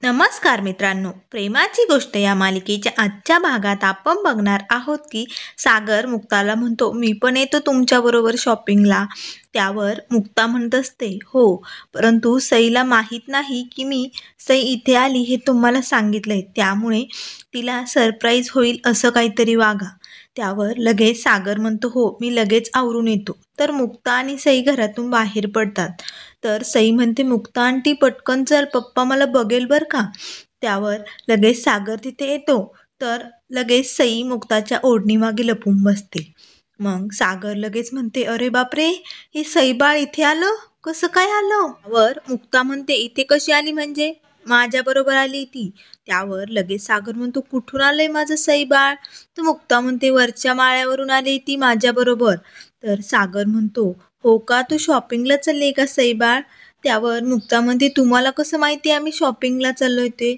नमस्कार मित्रांनो, प्रेमाची गोष्ट या मालिकेच्या आजच्या भागात आपण बघणार आहोत की सागर मुक्ताला म्हणतो, मी पण येतो तुमच्याबरोबर शॉपिंगला. त्यावर मुक्ता म्हणत असते, हो, परंतु सईला माहीत नाही की मी सई इथे आली हे तुम्हाला सांगितलंय, त्यामुळे तिला सरप्राईज होईल असं काहीतरी वागा. त्यावर लगेच सागर म्हणतो, हो, मी लगेच आवरून येतो. तर मुक्ता आणि सई घरातून बाहेर पडतात. तर सई म्हणते, मुक्ता आंटी पटकन चल, पप्पा मला बघेल बर का. त्यावर लगेच सागर तिथे येतो. तर लगेच सई मुक्ताच्या ओढणीमागे लपून बसते. मग सागर लगेच म्हणते, अरे बापरे, हे सईबाळ इथे आलं, कसं काय आलं. वर मुक्ता म्हणते, इथे कशी आली म्हणजे, माझ्या बरोबर आली ती. त्यावर लगेच सागर म्हणतो, कुठून आलंय माझं सईबाळ. तर मुक्ता म्हणते, वरच्या माळ्यावरून आली ती माझ्या बरोबर. तर सागर म्हणतो, हो का, तू शॉपिंगला चालले का सईबाळ. त्यावर मुक्ता म्हणते, तुम्हाला कसं माहिती आम्ही शॉपिंगला चाललोय ते.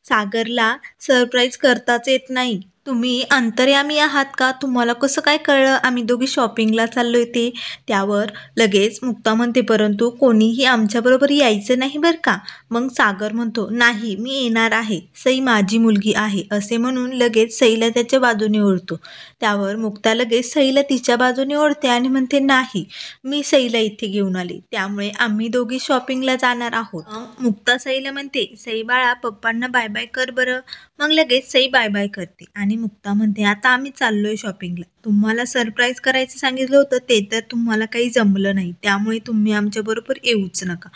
सागरला सरप्राईज करताच येत नाही. तुम्ही अंतर्यामी आहात का, तुम्हाला कसं काय कळलं आम्ही दोघी शॉपिंगला चाललोय ते. त्यावर लगेच मुक्ता म्हणते, परंतु कोणीही आमच्याबरोबर यायचं नाही बरं का. मग सागर म्हणतो, नाही मी येणार आहे, सई माझी मुलगी आहे असे म्हणून लगेच सईला त्याच्या बाजूने ओढतो. त्यावर मुक्ता लगेच सईला तिच्या बाजूने ओढते आणि म्हणते, नाही, मी सईला इथे घेऊन आले, त्यामुळे आम्ही दोघी शॉपिंगला जाणार आहोत. मुक्ता सईला म्हणते, सई बाळा पप्पांना बाय बाय कर बरं. मग लगेच सई बाय बाय करते आणि मुक्ता म्हणते, आता आम्ही चाललोय शॉपिंगला. तुम्हाला सरप्राईज करायचं सांगितलं होतं ते तर तुम्हाला काही जमलं नाही, त्यामुळे तुम्ही आमच्या बरोबर येऊच नका.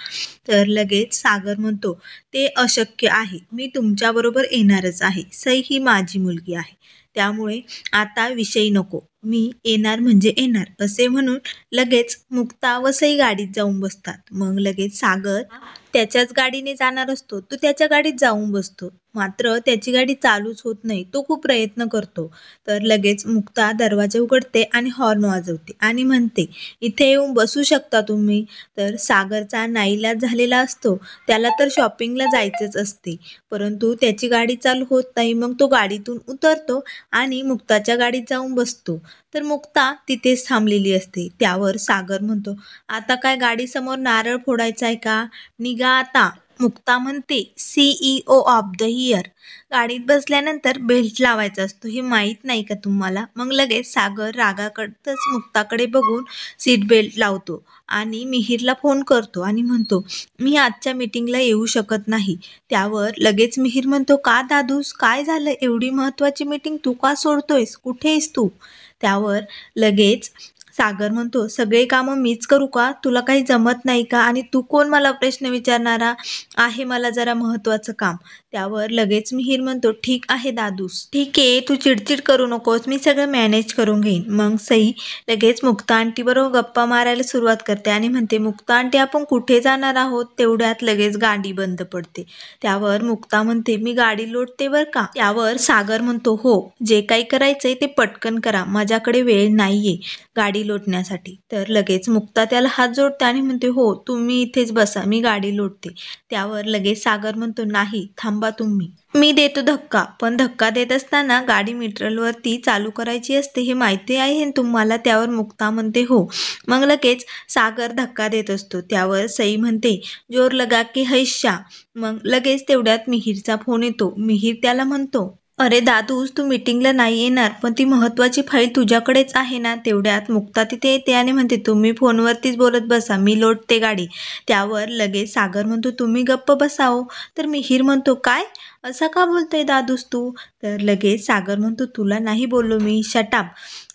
तर लगेच सागर म्हणतो, ते अशक्य आहे, मी तुमच्या बरोबर येणारच आहे, सई ही माझी मुलगी आहे, त्यामुळे आता विषय नको, मी येणार म्हणजे येणार असे म्हणून लगेच मुक्ता व सई गाडीत जाऊन बसतात. मग लगेच सागर त्याच्याच गाडीने जाणार असतो, तो त्याच्या गाडीत जाऊन बसतो. मात्र त्याची गाडी चालूच होत नाही, तो खूप प्रयत्न करतो. तर लगेच मुक्ता दरवाजा उघडते आणि हॉर्न वाजवते आणि म्हणते, इथे येऊन बसू शकता तुम्ही. तर सागरचा नाईलाज झालेला असतो, त्याला तर शॉपिंगला जायचंच असते, परंतु त्याची गाडी चालू होत नाही. मग तो गाडीतून उतरतो आणि मुक्ताच्या गाडीत जाऊन बसतो. तर मुक्ता तिथेच थांबलेली असते. त्यावर सागर म्हणतो, आता काय गाडीसमोर नारळ फोडायचा आहे का, निघा आता. मुक्ता म्हणते, CEO ऑफ द इयर, गाडीत बसल्यानंतर बेल्ट लावायचा असतो हे माहीत नाही का तुम्हाला. मग लगेच सागर रागाकडतच मुक्ताकडे बघून सीट बेल्ट लावतो आणि मिहीरला फोन करतो आणि म्हणतो, मी आजच्या मीटिंगला येऊ शकत नाही. त्यावर लगेच मिहीर म्हणतो, का दादूस, काय झालं, एवढी महत्त्वाची मीटिंग तू का सोडतोयस, कुठे आहेस तू. त्यावर लगेच सागर म्हणतो, सगळे कामं मीच करू का, तुला काही जमत नाही का, आणि तू कोण मला प्रश्न विचारणारा, आहे मला जरा महत्त्वाचं काम. त्यावर लगेच मिहीर म्हणतो, ठीक आहे दादूस, ठीक आहे, तू चिडचिड करू नकोस, मी सगळं मॅनेज करून घेईन. मग सई लगेच मुक्ता आंटी बरोबर गप्पा मारायला सुरुवात करते आणि म्हणते, मुक्ता आंटी आपण कुठे जाणार आहोत. तेवढ्यात लगेच गाडी बंद पडते. त्यावर मुक्ता म्हणते, मी गाडी लोटते बरं का. त्यावर सागर म्हणतो, हो, जे काही करायचंय ते पटकन करा, माझ्याकडे वेळ नाहीये गाडी लोटण्यासाठी. तर लगेच मुक्ता त्याला हात जोडते आणि म्हणते, हो, तुम्ही इथेच बसा, मी गाडी लोटते. त्यावर लगेच सागर म्हणतो, नाही, थांबा तुम्ही, मी देतो धक्का, पण धक्का देत असताना गाडी न्यूट्रलवरती चालू करायची असते हे माहिती आहे ना तुम्हाला. त्यावर मुक्ता म्हणते, हो. मग लगेच सागर धक्का देत असतो. त्यावर सई म्हणते, जोर लगा के हैशा. मग लगेच तेवढ्यात मिहीरचा फोन येतो. मिहीर त्याला म्हणतो, अरे दादूस, तू मीटिंगला नाही येणार, पण ती महत्त्वाची फाईल तुझ्याकडेच आहे ना. तेवढ्यात मुक्ता तिथे येते आणि म्हणते, तुम्ही फोनवरतीच बोलत बसा, मी लोटते गाडी. त्यावर लगेच सागर म्हणतो, तुम्ही गप्प बसाओ. तर मिहीर म्हणतो, काय, असा का बोलतोय दादूस तू. तर लगेच सागर म्हणतो, तुला नाही बोललो मी, शटाप.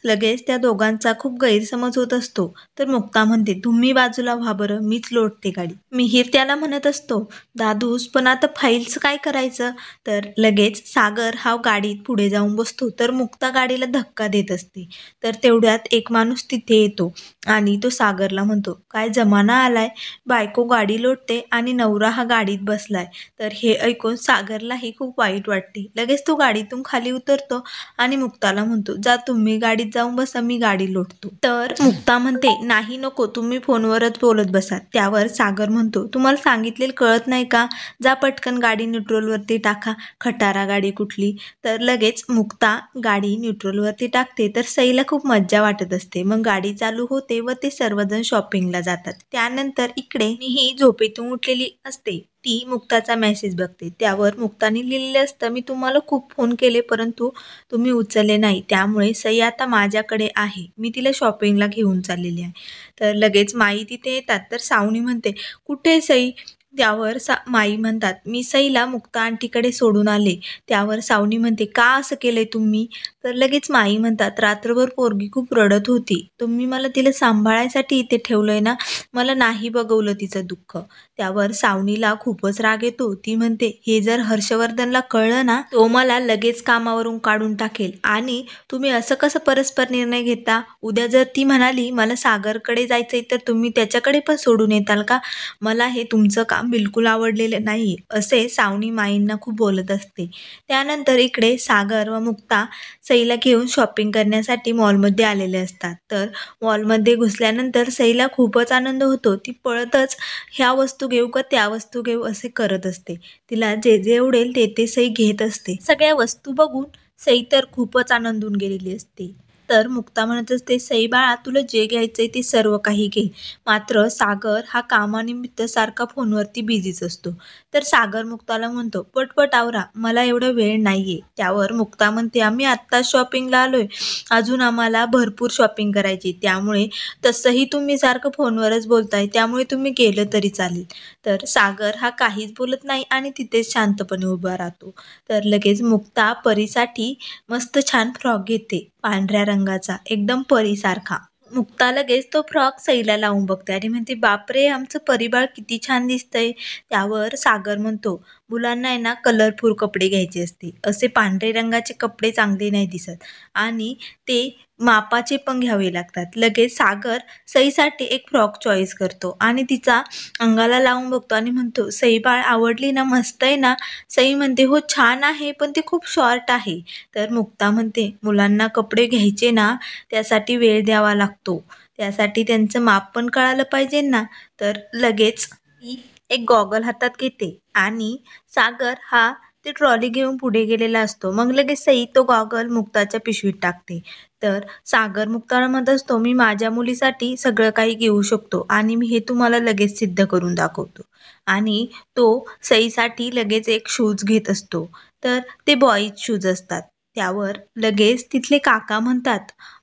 लगेच त्या दोघांचा खूप गैरसमज होत असतो. तर मुक्ता म्हणते, तुम्ही बाजूला व्हा बरं, मीच लोटते गाडी. मिहीर त्याला म्हणत असतो, दादूस, पण आता फाईलचं काय करायचं. तर लगेच सागर हा गाडीत पुढे जाऊन बसतो. तर मुक्ता गाडीला धक्का देत असते. तर तेवढ्यात एक माणूस तिथे येतो आणि तो सागरला म्हणतो, काय जमाना आलाय, बायको गाडी लोटते आणि नवरा हा गाडीत बसलाय. तर हे ऐकून सागरलाही खूप वाईट वाटते. लगेच तो गाडीतून खाली उतरतो आणि मुक्ताला म्हणतो, जा तुम्ही गाडीत जाऊन बसा, मी गाडी लोटतो. तर मुक्ता म्हणते, नाही नको, तुम्ही फोनवरच बोलत बसा. त्यावर सागर म्हणतो, तुम्हाला सांगितलेलं कळत नाही का, जा पटकन गाडी न्यूट्रलवरती टाका, खटारा गाडी कुठली. तर लगेच मुक्ता गाडी न्यूट्रलवरती टाकते. तर सईला खूप मज्जा वाटत असते. मग गाडी चालू होते व ते सर्वजण शॉपिंगला जातात. त्यानंतर इकडे मी ही झोपेतून उठलेली असते. ती मुक्ताचा मेसेज बघते. त्यावर मुक्ताने लिहिलेले असतं, मी तुम्हाला खूप फोन केले परंतु तुम्ही उचलले नाही. त्यामुळे सई आता माझ्याकडे आहे. मी तिला शॉपिंगला घेऊन चाललेली आहे. तर लगेच माई तिथे येतात. तर सावनी म्हणते, कुठे आहे सई? त्यावर माई म्हणतात, मी सईला मुक्ता आंटीकडे सोडून आले. त्यावर सावनी म्हणते, का असं केलंय तुम्ही? तर लगेच माई म्हणतात, रात्रभर पोरगी खूप रडत होती. तुम्ही मला तिला सांभाळायसाठी इथे ठेवलंय ना, मला नाही बघवलं तिचं दुःख. त्यावर सावनीला खूपच राग येतो. ती म्हणते, हे जर हर्षवर्धनला कळलं ना, तो मला लगेच कामावरून काढून टाकेल. आणि तुम्ही असं कसं परस्पर निर्णय घेता? उद्या जर ती म्हणाली मला सागरकडे जायचंय तर तुम्ही त्याच्याकडे पण सोडून येताल का? मला हे तुमचं काम बिलकुल आवडलेलं नाही, असे सावनी माईंना खूप बोलत असते. त्यानंतर इकडे सागर व मुक्ता सईला घेऊन शॉपिंग करण्यासाठी मॉलमध्ये आलेले असतात. तर मॉलमध्ये घुसल्यानंतर सईला खूपच आनंद होतो. ती पळतच ह्या वस्तू घेऊ का त्या वस्तू घेऊ असे करत असते. तिला जे जे आवडेल ते ते सई घेत असते. सगळ्या वस्तू बघून सई तर खूपच आनंदून गेलेली असते. तर मुक्ता म्हणत असते, सई बाळा तुला जे घ्यायचंय ते सर्व काही घे. मात्र सागर हा कामानिमित्त सारखा फोनवरती बिझीच असतो. तर सागर मुक्ताला म्हणतो, पटपट आवरा, मला एवढा वेळ नाहीये. त्यावर मुक्ता म्हणते, आम्ही आत्ताच शॉपिंगला आलोय, अजून आम्हाला भरपूर शॉपिंग करायची. त्यामुळे तसंही तुम्ही सारखं फोनवरच बोलताय, त्यामुळे तुम्ही गेलं तरी चालेल. तर सागर हा काहीच बोलत नाही आणि तिथेच शांतपणे उभा राहतो. तर लगेच मुक्ता परीसाठी मस्त छान फ्रॉक घेते, पांढऱ्या रंगाचा, एकदम परीसारखा. मुक्ता लगेच तो फ्रॉक सईला लावून बघते आणि म्हणते, बापरे आमचं परिबाळ किती छान दिसतंय. त्यावर सागर म्हणतो, मुलांना आहे ना कलरफुल कपडे घ्यायचे असते, असे पांढरे रंगाचे कपडे चांगले नाही दिसत आणि ते मापाचे पण घ्यावे लागतात. लगेच सागर सईसाठी एक फ्रॉक चॉईस करतो आणि तिचा अंगाला लावून बघतो आणि म्हणतो, सई बाळ आवडली ना, मस्त आहे ना? सई म्हणते, हो छान आहे पण ते खूप शॉर्ट आहे. तर मुक्ता म्हणते, मुलांना कपडे घ्यायचे ना त्यासाठी वेळ द्यावा लागतो, त्यासाठी त्यांचं माप पण कळालं पाहिजे ना. तर लगेच ती एक गॉगल हातात घेते आणि सागर हा ते ट्रॉली घेऊन पुढे गेलेला असतो. मग लगेच सई तो गॉगल मुक्ताच्या पिशवीत टाकते. तर सागर मुक्ताला म्हणत असतो, मी माझ्या मुलीसाठी सगळं काही घेऊ शकतो आणि मी हे तुम्हाला लगेच सिद्ध करून दाखवतो. आणि तो सईसाठी लगेच एक शूज घेत असतो. तर ते बॉईज शूज असतात. त्यावर लगेच तिथले काका म्हणतात,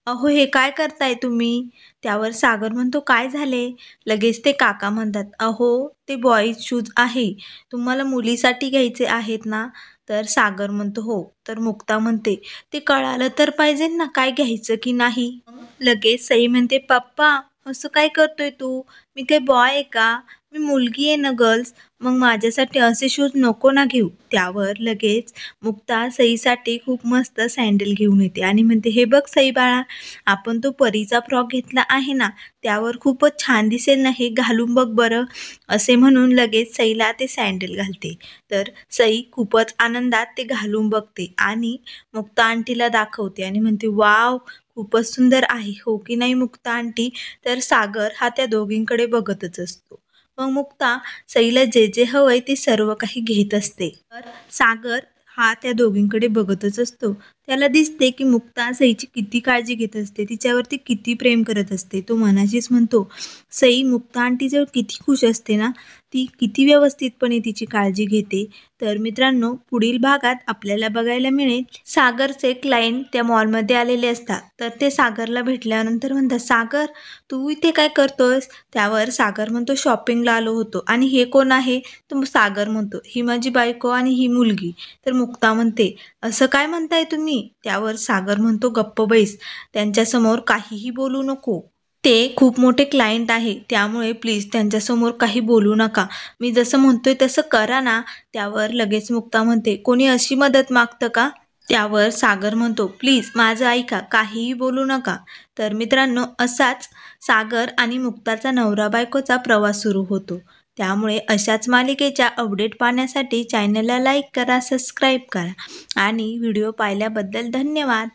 अहो हे काय करताय तुम्ही? त्यावर सागर म्हणतो, काय झाले? लगेच ते काका म्हणतात, अहो ते बॉईज शूज आहे, तुम्हाला मुलीसाठी घ्यायचे आहेत ना? तर सागर म्हणतो, हो. तर मुक्ता म्हणते, ते कळालं तर पाहिजे ना काय घ्यायचं की नाही. लगेच सई म्हणते, पप्पा असं काय करतोय तू? मी काय बॉय आहे का? मी मुलगी आहे ना गर्ल्स, मग माझ्यासाठी असे शूज नको ना घेऊ. त्यावर लगेच मुक्ता सईसाठी खूप मस्त सँडल घेऊन येते आणि म्हणते, हे बघ सई बाळा, आपण तो परीचा फ्रॉक घेतला आहे ना, त्यावर खूपच छान दिसेल ना, हे घालून बघ बरं. असे म्हणून लगेच सईला ते सँडल घालते. तर सई खूपच आनंदात ते घालून बघते आणि मुक्ता आंटीला दाखवते आणि म्हणते, वाव खूपच सुंदर आहे, हो की नाही मुक्ता आंटी? तर सागर हा त्या दोघींकडे बघतच असतो. मग मुक्ता सईला जे जे हवंय ते सर्व काही घेत असते. तर सागर हा त्या दोघींकडे बघतच असतो. त्याला दिसते की मुक्ता सईची किती काळजी घेत असते, तिच्यावरती किती प्रेम करत असते. तो मनाशीच म्हणतो, सई मुक्ता आंटीजवळ किती खुश असते ना, ती किती व्यवस्थितपणे तिची काळजी घेते. तर मित्रांनो, पुढील भागात आपल्याला बघायला मिळेल, सागरचे क्लायंट त्या मॉलमध्ये आलेले असतात. तर ते सागरला भेटल्यानंतर म्हणतात, सागर तू इथे काय करतोयस? त्यावर सागर म्हणतो, शॉपिंगला आलो होतो. आणि हे कोण आहे? तर सागर म्हणतो, ही माझी बायको आणि ही मुलगी. तर मुक्ता म्हणते, असं काय म्हणताय तुम्ही? त्यावर सागर म्हणतो, गप्प बैस, त्यांच्यासमोर काहीही बोलू नको, ते खूप मोठे क्लायंट आहे, त्यामुळे प्लीज त्यांच्यासमोर काही बोलू नका, मी जसं म्हणतोय तसं करा ना. त्यावर लगेच मुक्ता म्हणते, कोणी अशी मदत मागतं का? त्यावर सागर म्हणतो, प्लीज माझं ऐका, काहीही बोलू नका. तर मित्रांनो, असाच सागर आणि मुक्ताचा नवरा बायकोचा प्रवास सुरू होतो. त्यामुळे अशाच मालिकेच्या अपडेट पाहण्यासाठी चॅनलला लाईक करा, सबस्क्राईब करा आणि व्हिडिओ पाहिल्याबद्दल धन्यवाद.